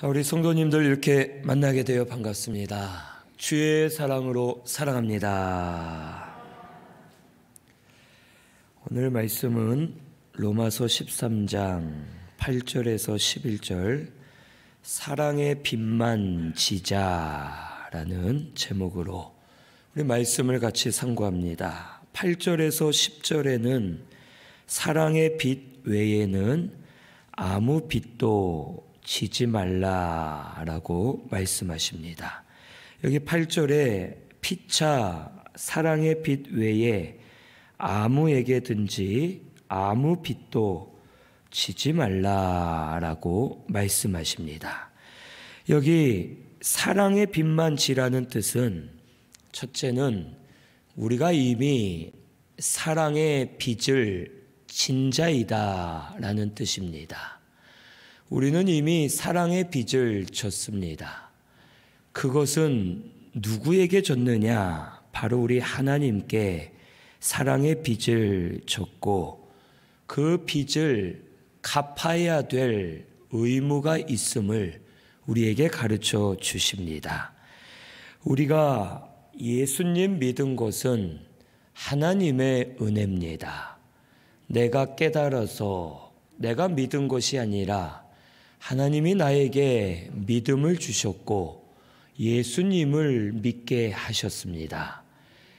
우리 성도님들 이렇게 만나게 되어 반갑습니다. 주의 사랑으로 사랑합니다. 오늘 말씀은 로마서 13장 8절에서 11절 사랑의 빛만 지자라는 제목으로 우리 말씀을 같이 상고합니다. 8절에서 10절에는 사랑의 빛 외에는 아무 빛도 지지 말라라고 말씀하십니다. 여기 8절에 피차 사랑의 빛 외에 아무에게든지 아무 빛도 지지 말라라고 말씀하십니다. 여기 사랑의 빛만 지라는 뜻은 첫째는 우리가 이미 사랑의 빛을 진 자이다라는 뜻입니다. 우리는 이미 사랑의 빛을 졌습니다. 그것은 누구에게 졌느냐? 바로 우리 하나님께 사랑의 빛을 졌고 그 빛을 갚아야 될 의무가 있음을 우리에게 가르쳐 주십니다. 우리가 예수님 믿은 것은 하나님의 은혜입니다. 내가 깨달아서 내가 믿은 것이 아니라 하나님이 나에게 믿음을 주셨고 예수님을 믿게 하셨습니다.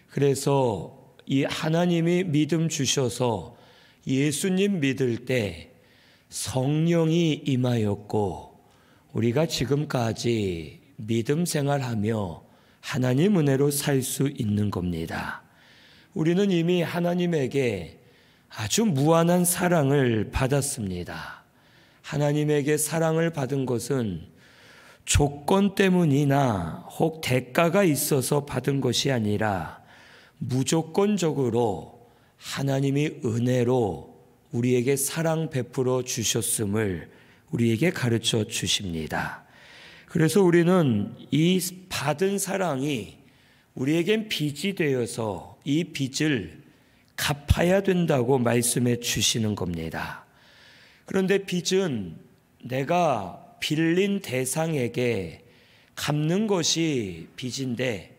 그래서 이 하나님이 믿음 주셔서 예수님 믿을 때 성령이 임하였고 우리가 지금까지 믿음 생활하며 하나님 은혜로 살 수 있는 겁니다. 우리는 이미 하나님에게 아주 무한한 사랑을 받았습니다. 하나님에게 사랑을 받은 것은 조건 때문이나 혹 대가가 있어서 받은 것이 아니라 무조건적으로 하나님이 은혜로 우리에게 사랑 베풀어 주셨음을 우리에게 가르쳐 주십니다. 그래서 우리는 이 받은 사랑이 우리에겐 빚이 되어서 이 빚을 갚아야 된다고 말씀해 주시는 겁니다. 그런데 빚은 내가 빌린 대상에게 갚는 것이 빚인데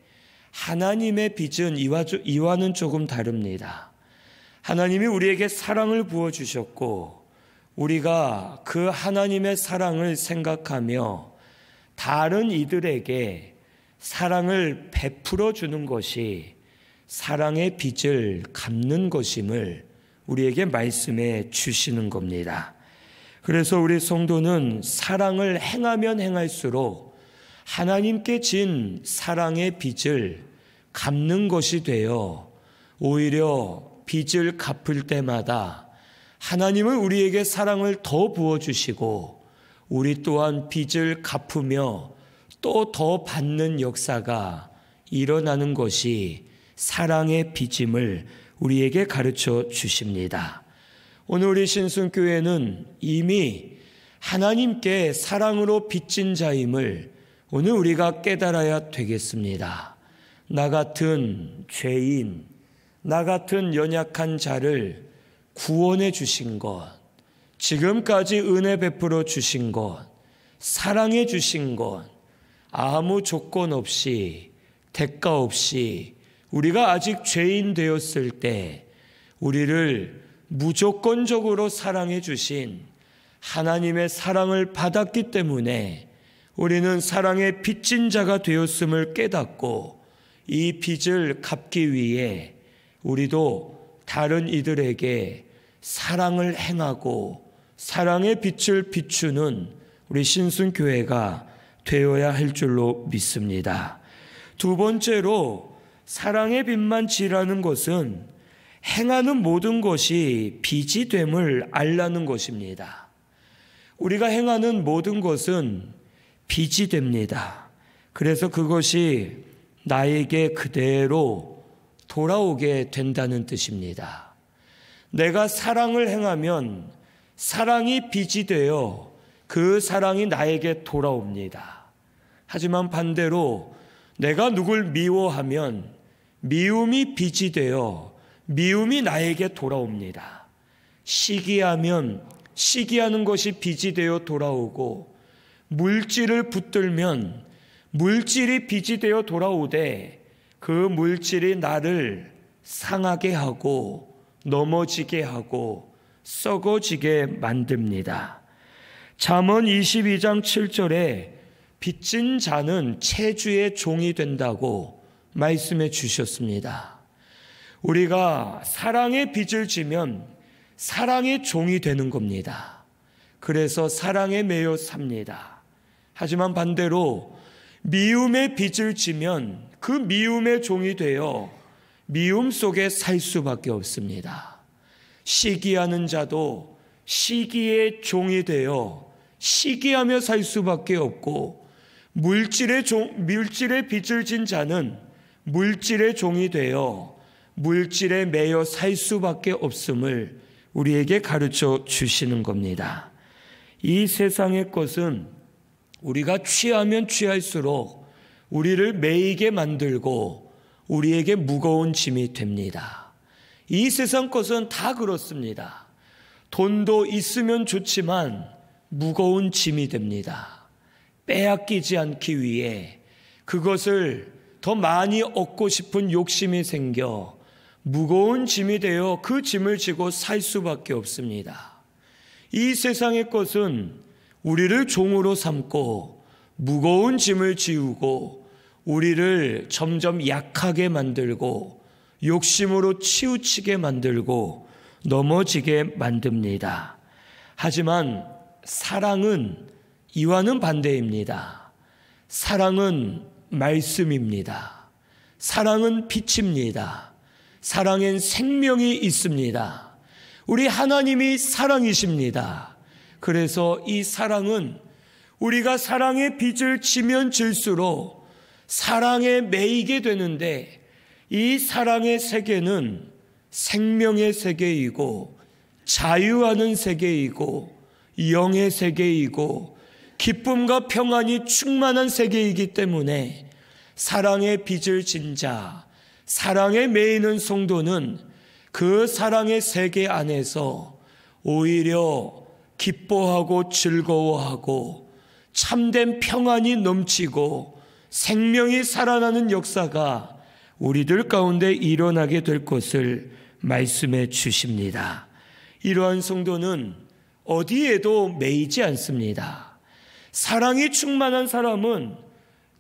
하나님의 빚은 이와는 조금 다릅니다. 하나님이 우리에게 사랑을 부어주셨고 우리가 그 하나님의 사랑을 생각하며 다른 이들에게 사랑을 베풀어 주는 것이 사랑의 빚을 갚는 것임을 우리에게 말씀해 주시는 겁니다. 그래서 우리 성도는 사랑을 행하면 행할수록 하나님께 진 사랑의 빚을 갚는 것이 되어 오히려 빚을 갚을 때마다 하나님은 우리에게 사랑을 더 부어주시고 우리 또한 빚을 갚으며 또 더 받는 역사가 일어나는 것이 사랑의 빚임을 우리에게 가르쳐 주십니다. 오늘 우리 신순교회는 이미 하나님께 사랑으로 빚진 자임을 오늘 우리가 깨달아야 되겠습니다. 나 같은 죄인, 나 같은 연약한 자를 구원해 주신 것, 지금까지 은혜 베풀어 주신 것, 사랑해 주신 것, 아무 조건 없이 대가 없이 우리가 아직 죄인 되었을 때 우리를 무조건적으로 사랑해 주신 하나님의 사랑을 받았기 때문에 우리는 사랑의 빚진 자가 되었음을 깨닫고 이 빚을 갚기 위해 우리도 다른 이들에게 사랑을 행하고 사랑의 빛을 비추는 우리 신순교회가 되어야 할 줄로 믿습니다. 두 번째로 사랑의 빛만 지라는 것은 행하는 모든 것이 빚이 됨을 알라는 것입니다. 우리가 행하는 모든 것은 빚이 됩니다. 그래서 그것이 나에게 그대로 돌아오게 된다는 뜻입니다. 내가 사랑을 행하면 사랑이 빚이 되어 그 사랑이 나에게 돌아옵니다. 하지만 반대로 내가 누굴 미워하면 미움이 빚이 되어 미움이 나에게 돌아옵니다. 시기하면 시기하는 것이 빚이 되어 돌아오고 물질을 붙들면 물질이 빚이 되어 돌아오되 그 물질이 나를 상하게 하고 넘어지게 하고 썩어지게 만듭니다. 잠언 22장 7절에 빚진 자는 채주의 종이 된다고 말씀해 주셨습니다. 우리가 사랑의 빚을 지면 사랑의 종이 되는 겁니다. 그래서 사랑에 매여 삽니다. 하지만 반대로 미움의 빚을 지면 그 미움의 종이 되어 미움 속에 살 수밖에 없습니다. 시기하는 자도 시기의 종이 되어 시기하며 살 수밖에 없고, 물질의 빚을 진 자는 물질의 종이 되어 물질에 매여 살 수밖에 없음을 우리에게 가르쳐 주시는 겁니다. 이 세상의 것은 우리가 취하면 취할수록 우리를 매이게 만들고 우리에게 무거운 짐이 됩니다. 이 세상 것은 다 그렇습니다. 돈도 있으면 좋지만 무거운 짐이 됩니다. 빼앗기지 않기 위해 그것을 더 많이 얻고 싶은 욕심이 생겨 무거운 짐이 되어 그 짐을 지고 살 수밖에 없습니다. 이 세상의 것은 우리를 종으로 삼고 무거운 짐을 지우고 우리를 점점 약하게 만들고 욕심으로 치우치게 만들고 넘어지게 만듭니다. 하지만 사랑은 이와는 반대입니다. 사랑은 말씀입니다. 사랑은 빛입니다. 사랑엔 생명이 있습니다. 우리 하나님이 사랑이십니다. 그래서 이 사랑은 우리가 사랑의 빚을 지면 질수록 사랑에 매이게 되는데, 이 사랑의 세계는 생명의 세계이고 자유하는 세계이고 영의 세계이고 기쁨과 평안이 충만한 세계이기 때문에 사랑의 빚을 진 자, 사랑에 매이는 성도는 그 사랑의 세계 안에서 오히려 기뻐하고 즐거워하고 참된 평안이 넘치고 생명이 살아나는 역사가 우리들 가운데 일어나게 될 것을 말씀해 주십니다. 이러한 성도는 어디에도 매이지 않습니다. 사랑이 충만한 사람은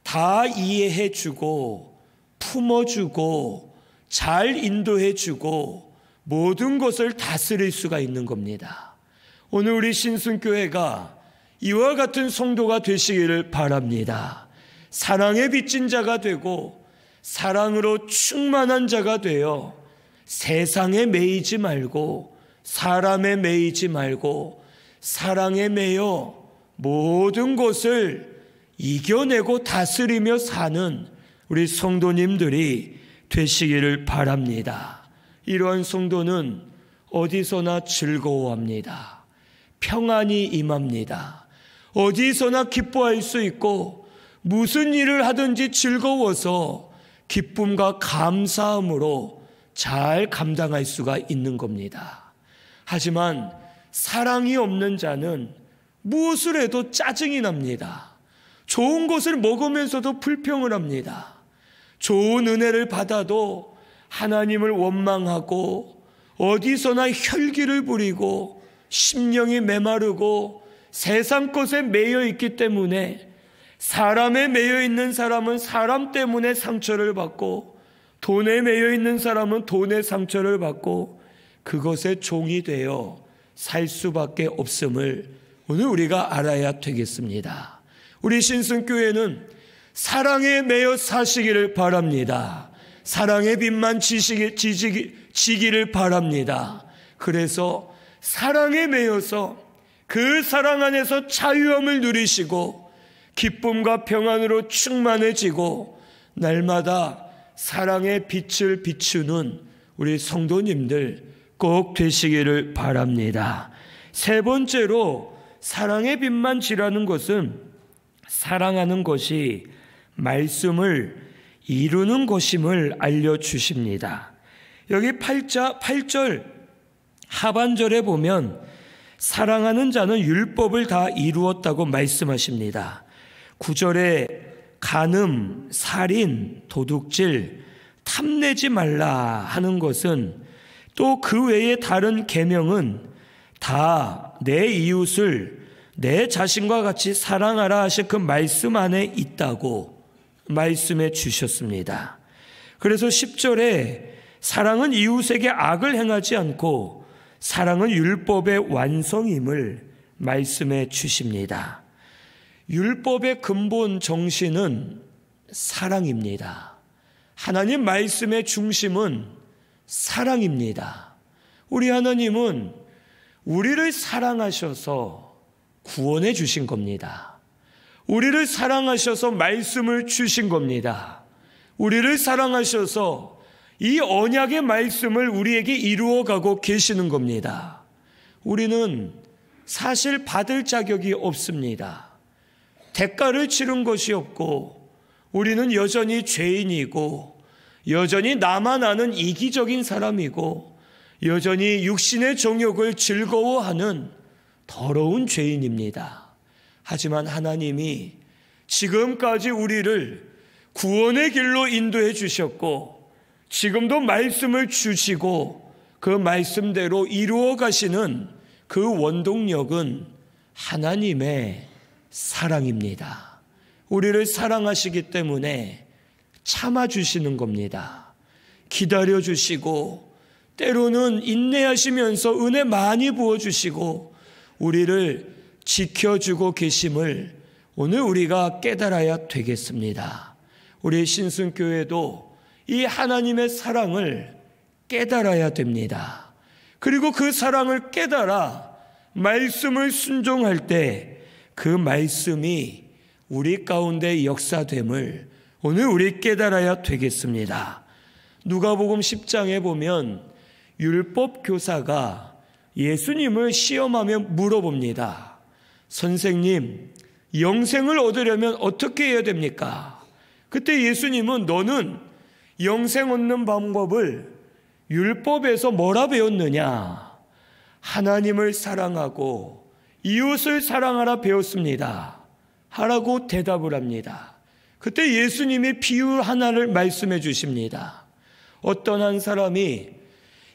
다 이해해 주고 품어주고 잘 인도해 주고 모든 것을 다스릴 수가 있는 겁니다. 오늘 우리 신순교회가 이와 같은 성도가 되시기를 바랍니다. 사랑에 빚진 자가 되고 사랑으로 충만한 자가 되어 세상에 매이지 말고 사람에 매이지 말고 사랑에 매여 모든 것을 이겨내고 다스리며 사는 우리 성도님들이 되시기를 바랍니다. 이러한 성도는 어디서나 즐거워합니다. 평안이 임합니다. 어디서나 기뻐할 수 있고 무슨 일을 하든지 즐거워서 기쁨과 감사함으로 잘 감당할 수가 있는 겁니다. 하지만 사랑이 없는 자는 무엇을 해도 짜증이 납니다. 좋은 것을 먹으면서도 불평을 합니다. 좋은 은혜를 받아도 하나님을 원망하고 어디서나 혈기를 부리고 심령이 메마르고 세상 것에 매여 있기 때문에, 사람에 매여 있는 사람은 사람 때문에 상처를 받고 돈에 매여 있는 사람은 돈의 상처를 받고 그것의 종이 되어 살 수밖에 없음을 오늘 우리가 알아야 되겠습니다. 우리 신순교회는 사랑에 매여 사시기를 바랍니다. 사랑의 빛만 지기를 바랍니다. 그래서 사랑에 매여서 그 사랑 안에서 자유함을 누리시고 기쁨과 평안으로 충만해지고 날마다 사랑의 빛을 비추는 우리 성도님들 꼭 되시기를 바랍니다. 세 번째로 사랑의 빛만 지라는 것은 사랑하는 것이 말씀을 이루는 것임을 알려주십니다. 여기 8절 하반절에 보면 사랑하는 자는 율법을 다 이루었다고 말씀하십니다. 9절에 간음, 살인, 도둑질, 탐내지 말라 하는 것은 또 그 외에 다른 계명은 다 내 이웃을 내 자신과 같이 사랑하라 하신 그 말씀 안에 있다고 말씀해 주셨습니다. 그래서 10절에 사랑은 이웃에게 악을 행하지 않고 사랑은 율법의 완성임을 말씀해 주십니다. 율법의 근본 정신은 사랑입니다. 하나님 말씀의 중심은 사랑입니다. 우리 하나님은 우리를 사랑하셔서 구원해 주신 겁니다. 우리를 사랑하셔서 말씀을 주신 겁니다. 우리를 사랑하셔서 이 언약의 말씀을 우리에게 이루어가고 계시는 겁니다. 우리는 사실 받을 자격이 없습니다. 대가를 치른 것이 없고 우리는 여전히 죄인이고 여전히 나만 아는 이기적인 사람이고 여전히 육신의 정욕을 즐거워하는 더러운 죄인입니다. 하지만 하나님이 지금까지 우리를 구원의 길로 인도해 주셨고 지금도 말씀을 주시고 그 말씀대로 이루어 가시는 그 원동력은 하나님의 사랑입니다. 우리를 사랑하시기 때문에 참아주시는 겁니다. 기다려주시고 때로는 인내하시면서 은혜 많이 부어주시고 우리를 지켜주고 계심을 오늘 우리가 깨달아야 되겠습니다. 우리 신순교회도 이 하나님의 사랑을 깨달아야 됩니다. 그리고 그 사랑을 깨달아 말씀을 순종할 때 그 말씀이 우리 가운데 역사됨을 오늘 우리 깨달아야 되겠습니다. 누가복음 10장에 보면 율법 교사가 예수님을 시험하며 물어봅니다. 선생님, 영생을 얻으려면 어떻게 해야 됩니까? 그때 예수님은 너는 영생 얻는 방법을 율법에서 뭐라 배웠느냐? 하나님을 사랑하고 이웃을 사랑하라 배웠습니다. 하라고 대답을 합니다. 그때 예수님이 비유 하나를 말씀해 주십니다. 어떤 한 사람이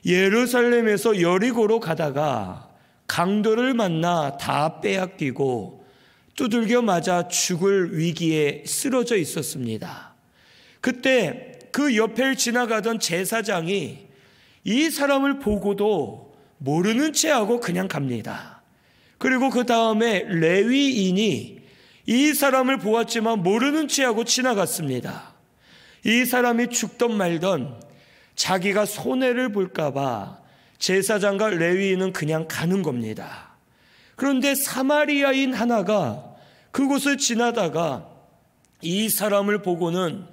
예루살렘에서 여리고로 가다가 강도를 만나 다 빼앗기고 두들겨 맞아 죽을 위기에 쓰러져 있었습니다. 그때 그 옆을 지나가던 제사장이 이 사람을 보고도 모르는 체하고 그냥 갑니다. 그리고 그 다음에 레위인이 이 사람을 보았지만 모르는 체하고 지나갔습니다. 이 사람이 죽던 말던 자기가 손해를 볼까 봐 제사장과 레위인은 그냥 가는 겁니다. 그런데 사마리아인 하나가 그곳을 지나다가 이 사람을 보고는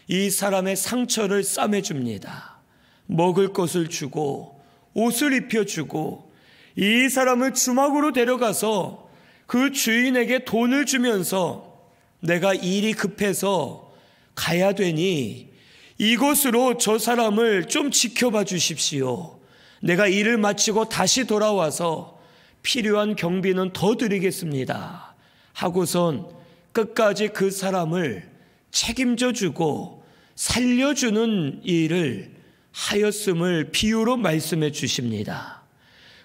이 사람의 상처를 싸매줍니다. 먹을 것을 주고 옷을 입혀주고 이 사람을 주막으로 데려가서 그 주인에게 돈을 주면서 내가 일이 급해서 가야 되니 이곳으로 저 사람을 좀 지켜봐 주십시오. 내가 일을 마치고 다시 돌아와서 필요한 경비는 더 드리겠습니다. 하고선 끝까지 그 사람을 책임져 주고 살려주는 일을 하였음을 비유로 말씀해 주십니다.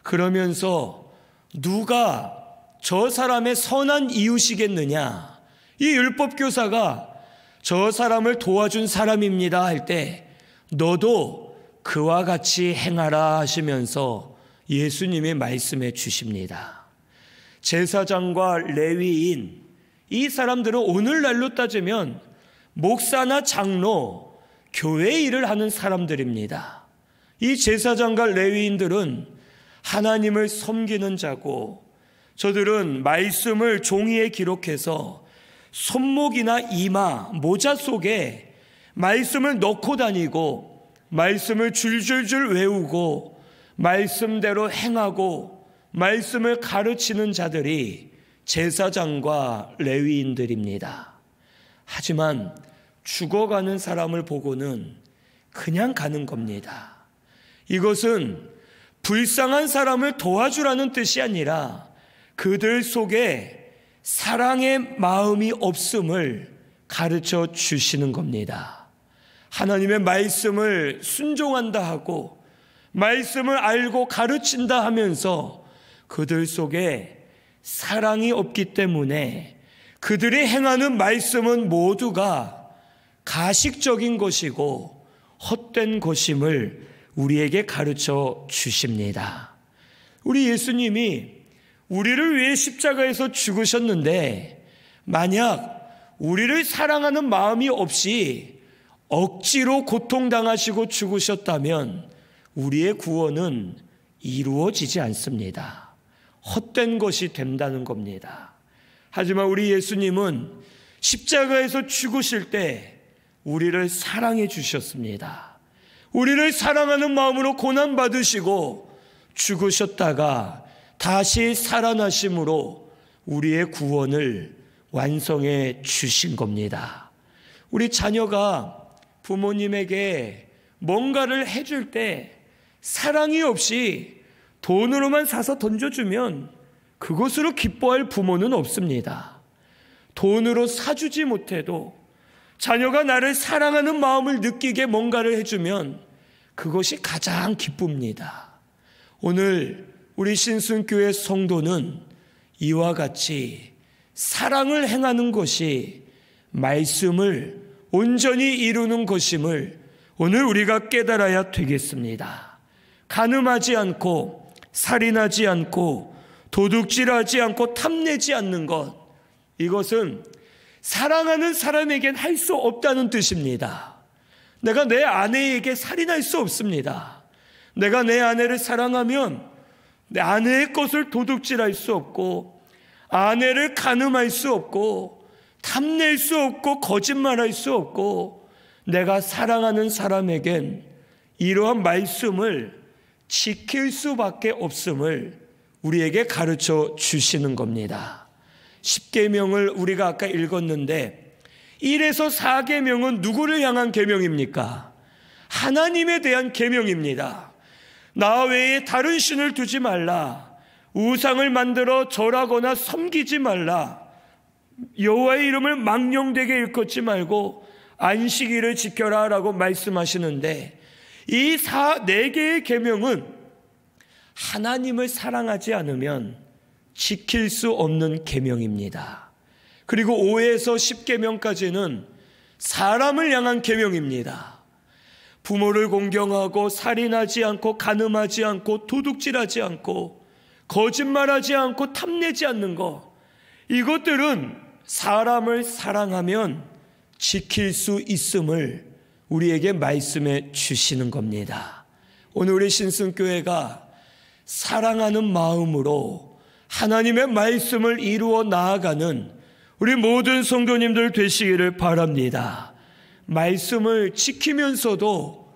그러면서 누가 저 사람의 선한 이웃이겠느냐? 이 율법교사가 저 사람을 도와준 사람입니다 할 때 너도 그와 같이 행하라 하시면서 예수님이 말씀해 주십니다. 제사장과 레위인 이 사람들은 오늘날로 따지면 목사나 장로, 교회 일을 하는 사람들입니다. 이 제사장과 레위인들은 하나님을 섬기는 자고 저들은 말씀을 종이에 기록해서 손목이나 이마, 모자 속에 말씀을 넣고 다니고 말씀을 줄줄줄 외우고 말씀대로 행하고 말씀을 가르치는 자들이 제사장과 레위인들입니다. 하지만 죽어가는 사람을 보고는 그냥 가는 겁니다. 이것은 불쌍한 사람을 도와주라는 뜻이 아니라 그들 속에 사랑의 마음이 없음을 가르쳐 주시는 겁니다. 하나님의 말씀을 순종한다 하고 말씀을 알고 가르친다 하면서 그들 속에 사랑이 없기 때문에 그들이 행하는 말씀은 모두가 가식적인 것이고 헛된 것임을 우리에게 가르쳐 주십니다. 우리 예수님이 우리를 위해 십자가에서 죽으셨는데 만약 우리를 사랑하는 마음이 없이 억지로 고통당하시고 죽으셨다면 우리의 구원은 이루어지지 않습니다. 헛된 것이 된다는 겁니다. 하지만 우리 예수님은 십자가에서 죽으실 때 우리를 사랑해 주셨습니다. 우리를 사랑하는 마음으로 고난받으시고 죽으셨다가 다시 살아나심으로 우리의 구원을 완성해 주신 겁니다. 우리 자녀가 부모님에게 뭔가를 해줄 때 사랑이 없이 돈으로만 사서 던져주면 그것으로 기뻐할 부모는 없습니다. 돈으로 사주지 못해도 자녀가 나를 사랑하는 마음을 느끼게 뭔가를 해주면 그것이 가장 기쁩니다. 오늘 우리 신순교회 성도는 이와 같이 사랑을 행하는 것이 말씀을 온전히 이루는 것임을 오늘 우리가 깨달아야 되겠습니다. 간음하지 않고 살인하지 않고 도둑질하지 않고 탐내지 않는 것, 이것은 사랑하는 사람에겐 할 수 없다는 뜻입니다. 내가 내 아내에게 살인할 수 없습니다. 내가 내 아내를 사랑하면 내 아내의 것을 도둑질할 수 없고 아내를 간음할 수 없고 탐낼 수 없고 거짓말할 수 없고 내가 사랑하는 사람에겐 이러한 말씀을 지킬 수밖에 없음을 우리에게 가르쳐 주시는 겁니다. 10계명을 우리가 아까 읽었는데 1에서 4계명은 누구를 향한 계명입니까? 하나님에 대한 계명입니다. 나 외에 다른 신을 두지 말라. 우상을 만들어 절하거나 섬기지 말라. 여호와의 이름을 망령되게 일컫지 말고 안식일을 지켜라 라고 말씀하시는데 이 4개의 계명은 하나님을 사랑하지 않으면 지킬 수 없는 계명입니다. 그리고 5에서 10계명까지는 사람을 향한 계명입니다. 부모를 공경하고 살인하지 않고 간음하지 않고 도둑질하지 않고 거짓말하지 않고 탐내지 않는 것, 이것들은 사람을 사랑하면 지킬 수 있음을 우리에게 말씀해 주시는 겁니다. 오늘 우리 신순교회가 사랑하는 마음으로 하나님의 말씀을 이루어 나아가는 우리 모든 성도님들 되시기를 바랍니다. 말씀을 지키면서도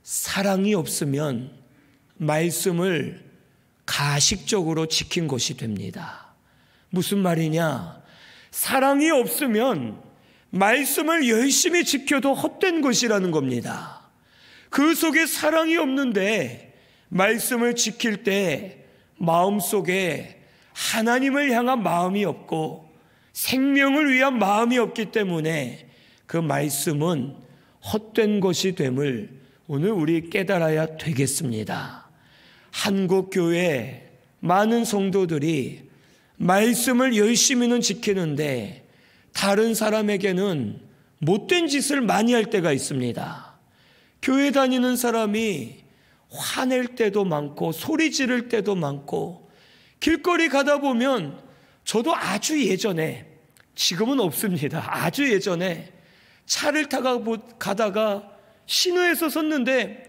사랑이 없으면 말씀을 가식적으로 지킨 것이 됩니다. 무슨 말이냐? 사랑이 없으면 말씀을 열심히 지켜도 헛된 것이라는 겁니다. 그 속에 사랑이 없는데 말씀을 지킬 때 마음속에 하나님을 향한 마음이 없고 생명을 위한 마음이 없기 때문에 그 말씀은 헛된 것이 됨을 오늘 우리 깨달아야 되겠습니다. 한국 교회 많은 성도들이 말씀을 열심히는 지키는데 다른 사람에게는 못된 짓을 많이 할 때가 있습니다. 교회 다니는 사람이 화낼 때도 많고 소리 지를 때도 많고 길거리 가다 보면 저도 아주 예전에, 지금은 없습니다. 아주 예전에 차를 타고 가다가 신호에서 섰는데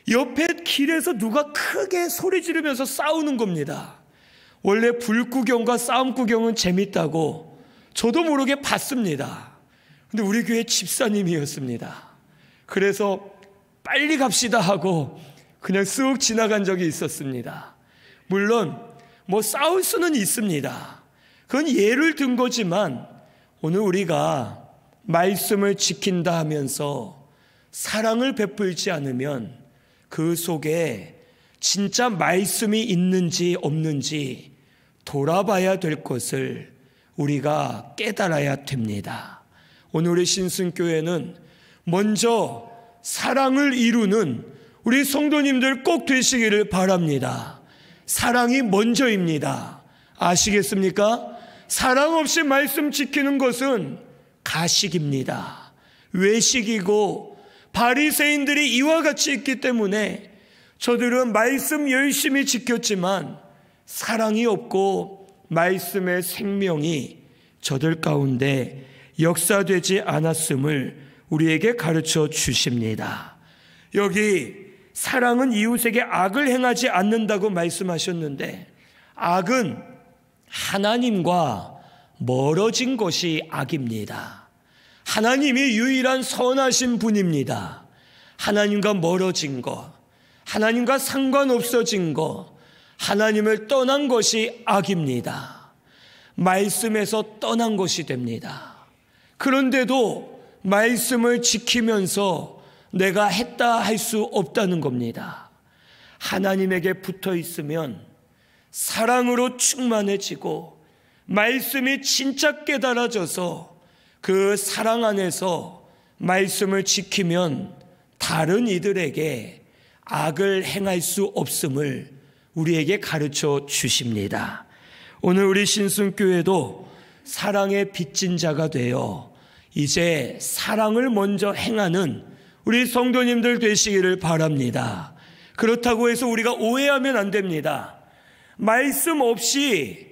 옆에 길에서 누가 크게 소리 지르면서 싸우는 겁니다. 원래 불구경과 싸움 구경은 재밌다고 저도 모르게 봤습니다. 근데 우리 교회 집사님이었습니다. 그래서 빨리 갑시다 하고 그냥 쓱 지나간 적이 있었습니다. 물론 뭐 싸울 수는 있습니다. 그건 예를 든 거지만 오늘 우리가 말씀을 지킨다 하면서 사랑을 베풀지 않으면 그 속에 진짜 말씀이 있는지 없는지 돌아봐야 될 것을 우리가 깨달아야 됩니다. 오늘 우리 신순교회는 먼저 사랑을 이루는 우리 성도님들 꼭 되시기를 바랍니다. 사랑이 먼저입니다. 아시겠습니까? 사랑 없이 말씀 지키는 것은 가식입니다. 외식이고 바리새인들이 이와 같이 있기 때문에 저들은 말씀 열심히 지켰지만 사랑이 없고 말씀의 생명이 저들 가운데 역사되지 않았음을 우리에게 가르쳐 주십니다. 여기 사랑은 이웃에게 악을 행하지 않는다고 말씀하셨는데 악은 하나님과 멀어진 것이 악입니다. 하나님이 유일한 선하신 분입니다. 하나님과 멀어진 것, 하나님과 상관없어진 것, 하나님을 떠난 것이 악입니다. 말씀에서 떠난 것이 됩니다. 그런데도 말씀을 지키면서 내가 했다 할 수 없다는 겁니다. 하나님에게 붙어 있으면 사랑으로 충만해지고 말씀이 진짜 깨달아져서 그 사랑 안에서 말씀을 지키면 다른 이들에게 악을 행할 수 없음을 우리에게 가르쳐 주십니다. 오늘 우리 신순교회도 사랑의 빚진 자가 되어 이제 사랑을 먼저 행하는 우리 성도님들 되시기를 바랍니다. 그렇다고 해서 우리가 오해하면 안 됩니다. 말씀 없이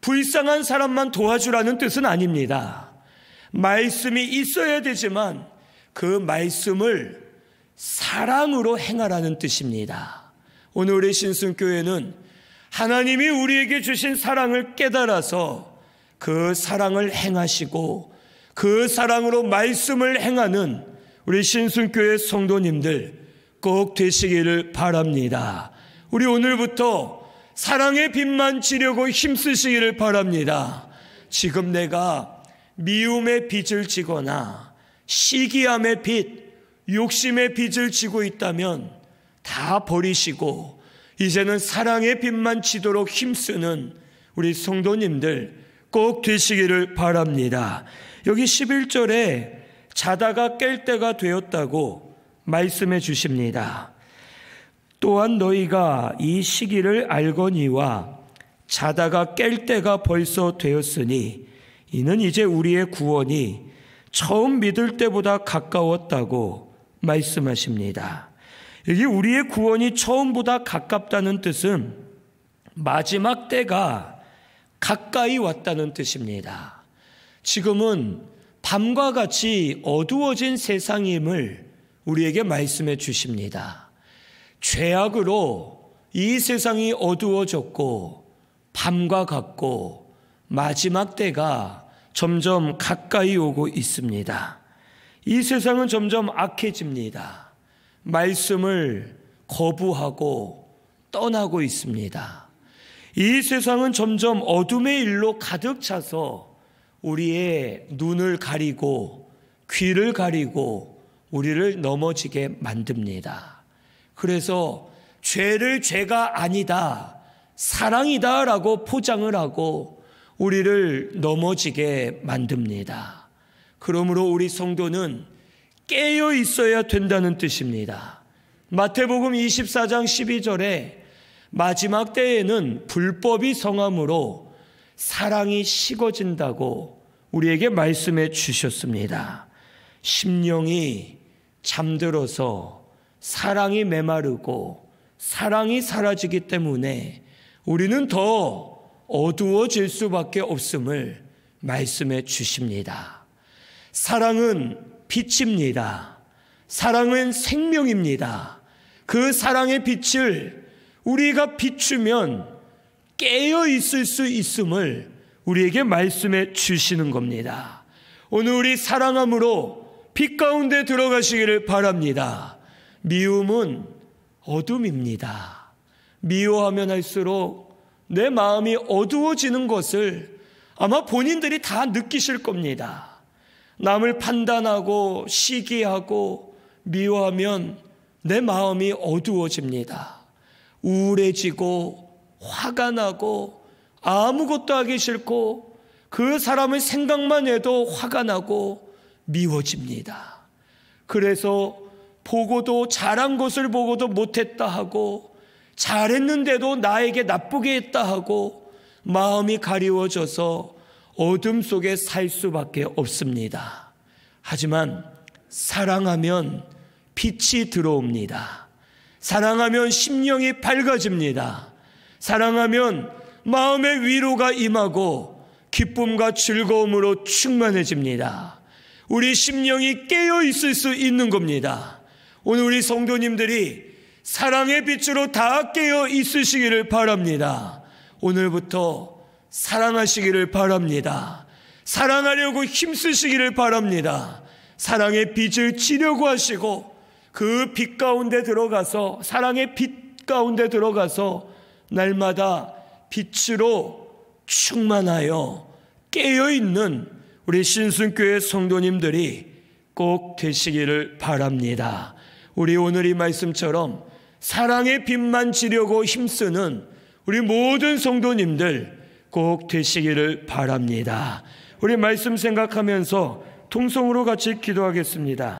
불쌍한 사람만 도와주라는 뜻은 아닙니다. 말씀이 있어야 되지만 그 말씀을 사랑으로 행하라는 뜻입니다. 오늘 우리 신순교회는 하나님이 우리에게 주신 사랑을 깨달아서 그 사랑을 행하시고 그 사랑으로 말씀을 행하는 우리 신순교회 성도님들 꼭 되시기를 바랍니다. 우리 오늘부터 사랑의 빛만 지려고 힘쓰시기를 바랍니다. 지금 내가 미움의 빚을 지거나 시기함의 빚, 욕심의 빚을 지고 있다면 다 버리시고 이제는 사랑의 빛만 지도록 힘쓰는 우리 성도님들 꼭 되시기를 바랍니다. 여기 11절에 자다가 깰 때가 되었다고 말씀해 주십니다. 또한 너희가 이 시기를 알거니와 자다가 깰 때가 벌써 되었으니 이는 이제 우리의 구원이 처음 믿을 때보다 가까웠다고 말씀하십니다. 여기 우리의 구원이 처음보다 가깝다는 뜻은 마지막 때가 가까이 왔다는 뜻입니다. 지금은 밤과 같이 어두워진 세상임을 우리에게 말씀해 주십니다. 죄악으로 이 세상이 어두워졌고 밤과 같고 마지막 때가 점점 가까이 오고 있습니다. 이 세상은 점점 악해집니다. 말씀을 거부하고 떠나고 있습니다. 이 세상은 점점 어둠의 일로 가득 차서 우리의 눈을 가리고 귀를 가리고 우리를 넘어지게 만듭니다. 그래서 죄를 죄가 아니다, 사랑이다 라고 포장을 하고 우리를 넘어지게 만듭니다. 그러므로 우리 성도는 깨어 있어야 된다는 뜻입니다. 마태복음 24장 12절에 마지막 때에는 불법이 성함으로 사랑이 식어진다고 우리에게 말씀해 주셨습니다. 심령이 잠들어서 사랑이 메마르고 사랑이 사라지기 때문에 우리는 더 어두워질 수밖에 없음을 말씀해 주십니다. 사랑은 빛입니다. 사랑은 생명입니다. 그 사랑의 빛을 우리가 비추면 깨어 있을 수 있음을 우리에게 말씀해 주시는 겁니다. 오늘 우리 사랑함으로 빛 가운데 들어가시기를 바랍니다. 미움은 어둠입니다. 미워하면 할수록 내 마음이 어두워지는 것을 아마 본인들이 다 느끼실 겁니다. 남을 판단하고 시기하고 미워하면 내 마음이 어두워집니다. 우울해지고 화가 나고 아무것도 하기 싫고 그 사람의 생각만 해도 화가 나고 미워집니다. 그래서 보고도 잘한 것을 보고도 못했다 하고 잘했는데도 나에게 나쁘게 했다 하고 마음이 가리워져서 어둠 속에 살 수밖에 없습니다. 하지만 사랑하면 빛이 들어옵니다. 사랑하면 심령이 밝아집니다. 사랑하면 마음의 위로가 임하고 기쁨과 즐거움으로 충만해집니다. 우리 심령이 깨어 있을 수 있는 겁니다. 오늘 우리 성도님들이 사랑의 빛으로 다 깨어 있으시기를 바랍니다. 오늘부터 사랑하시기를 바랍니다. 사랑하려고 힘쓰시기를 바랍니다. 사랑의 빛을 지려고 하시고 그 빛 가운데 들어가서 사랑의 빛 가운데 들어가서 날마다 빛으로 충만하여 깨어있는 우리 신순교회 성도님들이 꼭 되시기를 바랍니다. 우리 오늘 이 말씀처럼 사랑의 빛만 지려고 힘쓰는 우리 모든 성도님들 꼭 되시기를 바랍니다. 우리 말씀 생각하면서 통성으로 같이 기도하겠습니다.